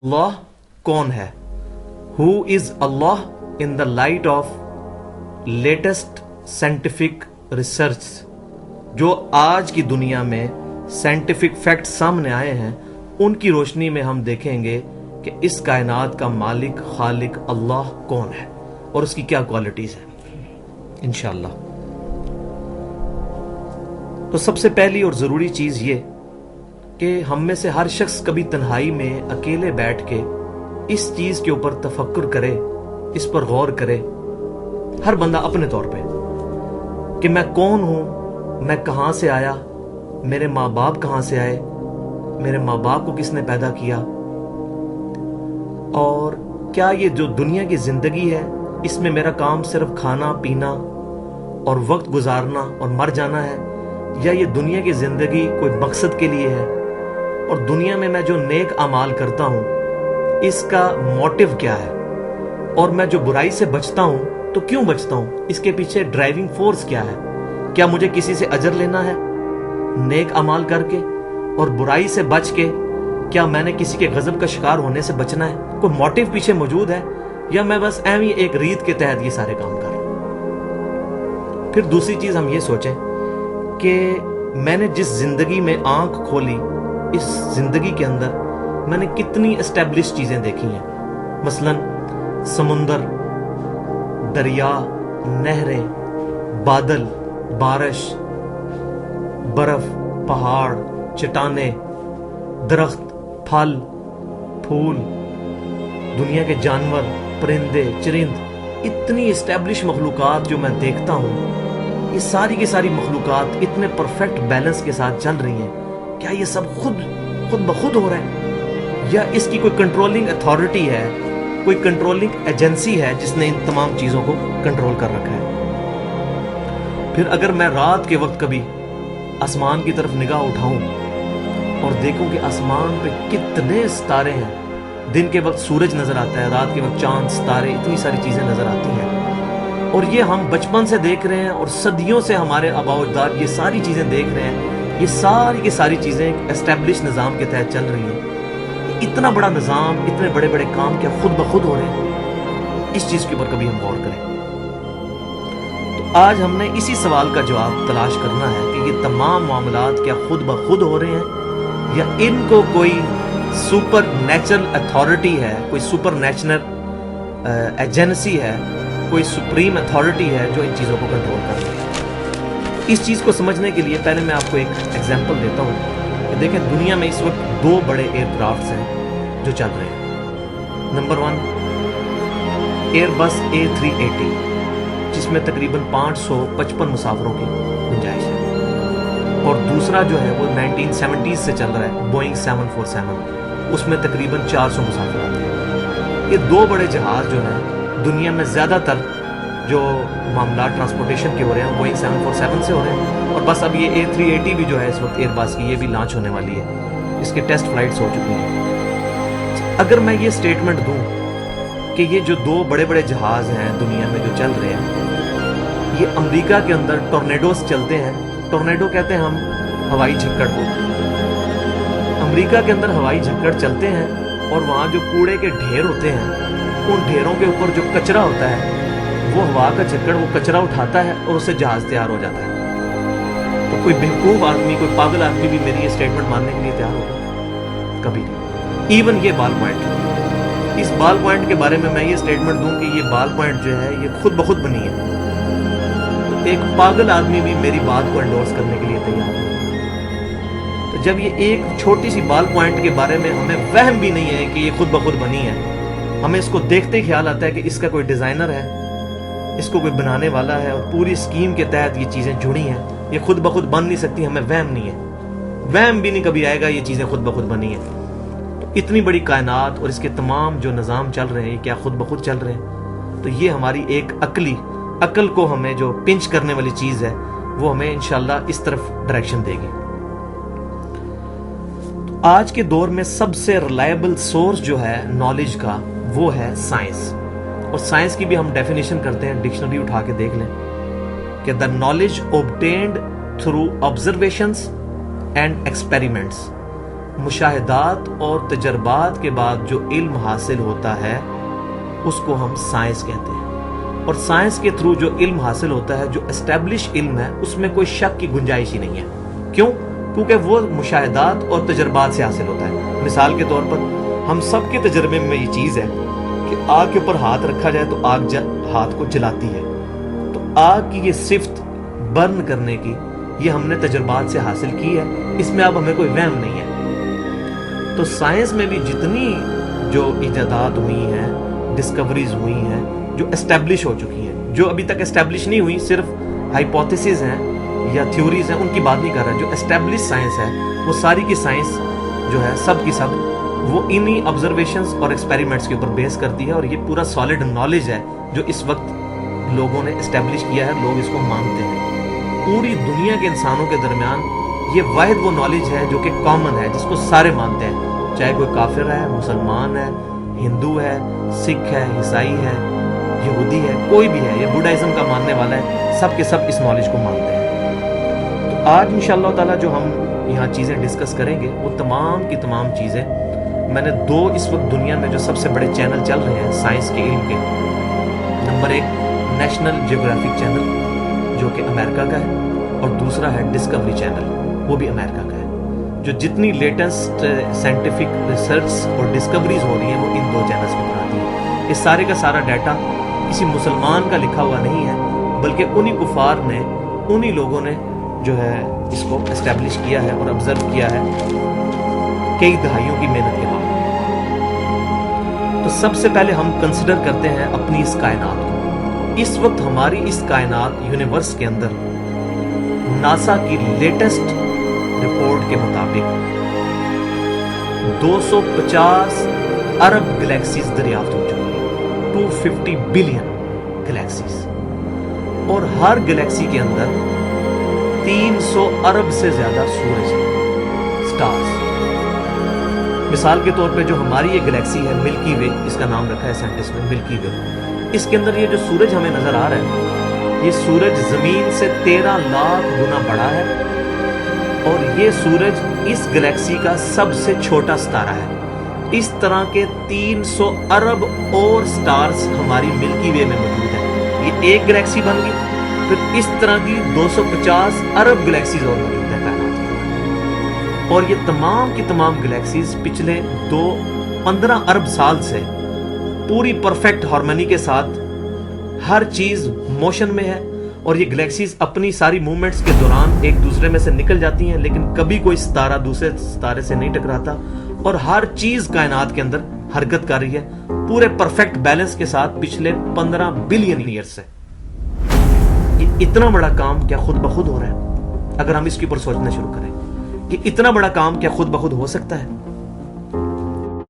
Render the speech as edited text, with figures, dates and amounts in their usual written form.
اللہ کون ہے؟ Who is Allah in the light of latest scientific research. جو آج کی دنیا میں سائنٹیفک فیکٹ سامنے آئے ہیں ان کی روشنی میں ہم دیکھیں گے کہ اس کائنات کا مالک خالق اللہ کون ہے اور اس کی کیا کوالٹیز ہیں انشاءاللہ. تو سب سے پہلی اور ضروری چیز یہ کہ ہم میں سے ہر شخص کبھی تنہائی میں اکیلے بیٹھ کے اس چیز کے اوپر تفکر کرے، اس پر غور کرے، ہر بندہ اپنے طور پہ، کہ میں کون ہوں، میں کہاں سے آیا، میرے ماں باپ کہاں سے آئے، میرے ماں باپ کو کس نے پیدا کیا، اور کیا یہ جو دنیا کی زندگی ہے اس میں میرا کام صرف کھانا پینا اور وقت گزارنا اور مر جانا ہے، یا یہ دنیا کی زندگی کوئی مقصد کے لیے ہے، اور دنیا میں میں جو نیک اعمال کرتا ہوں اس کا موٹیو کیا ہے، اور میں جو برائی سے بچتا ہوں تو کیوں بچتا ہوں، اس کے پیچھے ڈرائیونگ فورس کیا ہے. کیا مجھے کسی سے اجر لینا ہے نیک اعمال کر کے، اور برائی سے بچ کے کیا میں نے کسی کے غضب کا شکار ہونے سے بچنا ہے، کوئی موٹیو پیچھے موجود ہے، یا میں بس ایویں ایک ریت کے تحت یہ سارے کام کر رہا ہوں. پھر دوسری چیز ہم یہ سوچیں کہ میں نے جس زندگی میں آنکھ کھولی اس زندگی کے اندر میں نے کتنی اسٹیبلش چیزیں دیکھی ہیں، مثلا سمندر، دریا، نہریں، بادل، بارش، برف، پہاڑ، چٹانیں، درخت، پھل، پھول، دنیا کے جانور، پرندے، چرند، اتنی اسٹیبلش مخلوقات جو میں دیکھتا ہوں، یہ ساری کی ساری مخلوقات اتنے پرفیکٹ بیلنس کے ساتھ چل رہی ہیں. کیا یہ سب خود بخود ہو رہا ہے، یا اس کی کوئی کنٹرولنگ اتھارٹی ہے، کوئی کنٹرولنگ ایجنسی ہے جس نے ان تمام چیزوں کو کنٹرول کر رکھا ہے؟ پھر اگر میں رات کے وقت کبھی آسمان کی طرف نگاہ اٹھاؤں اور دیکھوں کہ آسمان پہ کتنے ستارے ہیں، دن کے وقت سورج نظر آتا ہے، رات کے وقت چاند، ستارے، اتنی ساری چیزیں نظر آتی ہیں، اور یہ ہم بچپن سے دیکھ رہے ہیں اور صدیوں سے ہمارے آباء و اجداد یہ ساری چیزیں دیکھ رہے ہیں. یہ ساری کی ساری چیزیں ایک اسٹیبلش نظام کے تحت چل رہی ہیں. اتنا بڑا نظام، اتنے بڑے بڑے کام کیا خود بخود ہو رہے ہیں؟ اس چیز کے اوپر کبھی ہم غور کریں. تو آج ہم نے اسی سوال کا جواب تلاش کرنا ہے کہ یہ تمام معاملات کیا خود بخود ہو رہے ہیں، یا ان کو کوئی سپر نیچرل اتھارٹی ہے، کوئی سپر نیچرل ایجنسی ہے، کوئی سپریم اتھارٹی ہے جو ان چیزوں کو کنٹرول کر رہی ہے. اس چیز کو سمجھنے کے لیے پہلے میں آپ کو ایک ایگزامپل دیتا ہوں کہ دیکھیں دنیا میں اس وقت دو بڑے ایئر کرافٹس ہیں جو چل رہے ہیں. نمبر 1 ایئر بس A380 جس میں تقریباً 555 مسافروں کی گنجائش ہے، اور دوسرا جو ہے وہ 1970s سے چل رہا ہے بوئنگ 747، اس میں تقریباً 400 مسافر آتے ہیں. یہ دو بڑے جہاز جو ہیں دنیا میں زیادہ تر جو معاملات ٹرانسپورٹیشن کے ہو رہے ہیں بوئنگ 747 سے ہو رہے ہیں، اور بس اب یہ A380 بھی جو ہے اس وقت ایئر بس کی یہ بھی لانچ ہونے والی ہے، اس کے ٹیسٹ فلائٹس ہو چکی ہیں. اگر میں یہ سٹیٹمنٹ دوں کہ یہ جو دو بڑے بڑے جہاز ہیں دنیا میں جو چل رہے ہیں، یہ امریکہ کے اندر ٹورنیڈوز چلتے ہیں، ٹورنیڈو کہتے ہیں ہم ہوائی جھکڑ کو، امریکہ کے اندر ہوائی جھکڑ چلتے ہیں، اور وہاں جو کوڑے کے ڈھیر ہوتے ہیں ان ڈھیروں کے اوپر جو کچرا ہوتا ہے وہ ہوا کا جھکڑ وہ کچرا اٹھاتا ہے اور اس سے جہاز تیار ہو جاتا ہے. تو کوئی بیوقوف آدمی، کوئی پاگل آدمی بھی میری یہ سٹیٹمنٹ ماننے کے لیے تیار ہوگا؟ کبھی نہیں. ایون یہ بال پوائنٹ، اس بال پوائنٹ کے بارے میں یہ سٹیٹمنٹ دوں کہ یہ بال پوائنٹ جو ہے یہ خود بخود بنی ہے، تو ایک پاگل آدمی بھی میری بات کو انڈورس کرنے کے لیے تیار ہے. تو جب یہ ایک چھوٹی سی بال پوائنٹ کے بارے میں ہمیں وہم بھی نہیں ہے کہ یہ خود بخود بنی ہے، ہمیں اس کو دیکھتے ہی خیال آتا ہے کہ اس کا کوئی ڈیزائنر ہے، اس کو کوئی بنانے والا ہے، اور پوری اسکیم کے تحت یہ چیزیں جڑی ہیں، یہ خود بخود بن نہیں سکتی، ہمیں وہم نہیں ہے، وہم بھی نہیں کبھی آئے گا یہ چیزیں خود بخود بنی ہیں. تو اتنی بڑی کائنات اور اس کے تمام جو نظام چل رہے ہیں یہ کیا خود بخود چل رہے ہیں؟ تو یہ ہماری ایک عقل کو ہمیں جو پنچ کرنے والی چیز ہے وہ ہمیں انشاءاللہ اس طرف ڈائریکشن دے گی. تو آج کے دور میں سب سے ریلائبل سورس جو ہے نالج کا وہ ہے سائنس، اور سائنس کی بھی ہم ڈیفینیشن کرتے ہیں، ڈکشنری اٹھا کے دیکھ لیں کہ the knowledge obtained through observations and experiments مشاہدات اور تجربات کے بعد جو علم حاصل ہوتا ہے اس کو ہم سائنس کہتے ہیں. اور سائنس کے تھرو جو علم حاصل ہوتا ہے، جو اسٹیبلش علم ہے، اس میں کوئی شک کی گنجائش ہی نہیں ہے. کیوں؟ کیونکہ وہ مشاہدات اور تجربات سے حاصل ہوتا ہے. مثال کے طور پر ہم سب کے تجربے میں یہ چیز ہے کہ آگ کے اوپر ہاتھ رکھا جائے تو آگ ہاتھ کو جلاتی ہے. تو آگ کی یہ صفت برن کرنے کی، یہ ہم نے تجربات سے حاصل کی ہے. اس میں اب ہمیں کوئی وہم نہیں ہے. تو سائنس میں بھی جتنی جو ایجادات ہوئی ہیں، ڈسکوریز ہوئی ہیں، جو اسٹیبلش ہو چکی ہیں، جو ابھی تک اسٹیبلش نہیں ہوئی، صرف ہائپوتھیسز ہیں یا تھیوریز ہیں، ان کی بات نہیں کر رہا. جو اسٹیبلش سائنس ہے وہ ساری کی سائنس جو ہے سب کی سب وہ انہی آبزرویشنز اور ایکسپیریمنٹس کے اوپر بیس کرتی ہے. اور یہ پورا سالڈ نالج ہے جو اس وقت لوگوں نے اسٹیبلش کیا ہے، لوگ اس کو مانتے ہیں. پوری دنیا کے انسانوں کے درمیان یہ واحد وہ نالج ہے جو کہ کامن ہے، جس کو سارے مانتے ہیں، چاہے کوئی کافر ہے، مسلمان ہے، ہندو ہے، سکھ ہے، عیسائی ہے، یہودی ہے، کوئی بھی ہے، یہ بودھازم کا ماننے والا ہے، سب کے سب اس نالج کو مانتے ہیں. تو آج انشاءاللہ تعالی جو ہم یہاں چیزیں ڈسکس کریں گے وہ تمام کی تمام چیزیں میں نے دو اس وقت دنیا میں جو سب سے بڑے چینل چل رہے ہیں سائنس کے علم کے. نمبر 1 نیشنل جیوگرافک چینل جو کہ امریکہ کا ہے، اور دوسرا ہے ڈسکوری چینل، وہ بھی امریکہ کا ہے. جو جتنی لیٹسٹ سائنٹیفک ریسرچ اور ڈسکوریز ہو رہی ہیں وہ ان دو چینلز کے اوپر آتی ہیں. یہ سارے کا سارا ڈیٹا کسی مسلمان کا لکھا ہوا نہیں ہے، بلکہ انہی کفار نے، انہی لوگوں نے جو ہے اس کو اسٹیبلش کیا ہے اور آبزرو کیا ہے کئی دہائیوں کی محنت کے بعد. تو سب سے پہلے ہم کنسیڈر کرتے ہیں اپنی اس کائنات کو. اس وقت ہماری اس کائنات یونیورس کے اندر ناسا کی لیٹسٹ رپورٹ کے مطابق 250 ارب گلیکسیز دریافت ہو چکی ہیں، 250 بلین گلیکسیز. اور ہر گلیکسی کے اندر 300 ارب سے زیادہ سورج ہیں، سٹارز. مثال کے طور پہ جو ہماری یہ گلیکسی ہے ملکی وے، اس کا نام رکھا ہے سائنٹسٹ نے ملکی وے. اس کے اندر یہ جو سورج ہمیں نظر آ رہا ہے، یہ سورج زمین سے 13 لاکھ گنا بڑا ہے، اور یہ سورج اس گلیکسی کا سب سے چھوٹا ستارہ ہے. اس طرح کے 300 ارب اور سٹارز ہماری ملکی وے میں موجود ہیں. یہ ایک گلیکسی بن گئی، پھر اس طرح کی 250 ارب گلیکسیز اور موجود ہیں کائنات میں. اور یہ تمام کی تمام گلیکسیز پچھلے 15 ارب سال سے پوری پرفیکٹ ہارمونی کے ساتھ ہر چیز موشن میں ہے. اور یہ گلیکسیز اپنی ساری موومنٹس کے دوران ایک دوسرے میں سے نکل جاتی ہیں، لیکن کبھی کوئی ستارہ دوسرے ستارے سے نہیں ٹکراتا. اور ہر چیز کائنات کے اندر حرکت کر رہی ہے پورے پرفیکٹ بیلنس کے ساتھ پچھلے 15 بلین ایئر سے. یہ اتنا بڑا کام کیا خود بخود ہو رہا ہے؟ اگر ہم اس کے اوپر سوچنا شروع کریں کہ اتنا بڑا کام کیا خود بخود ہو سکتا ہے؟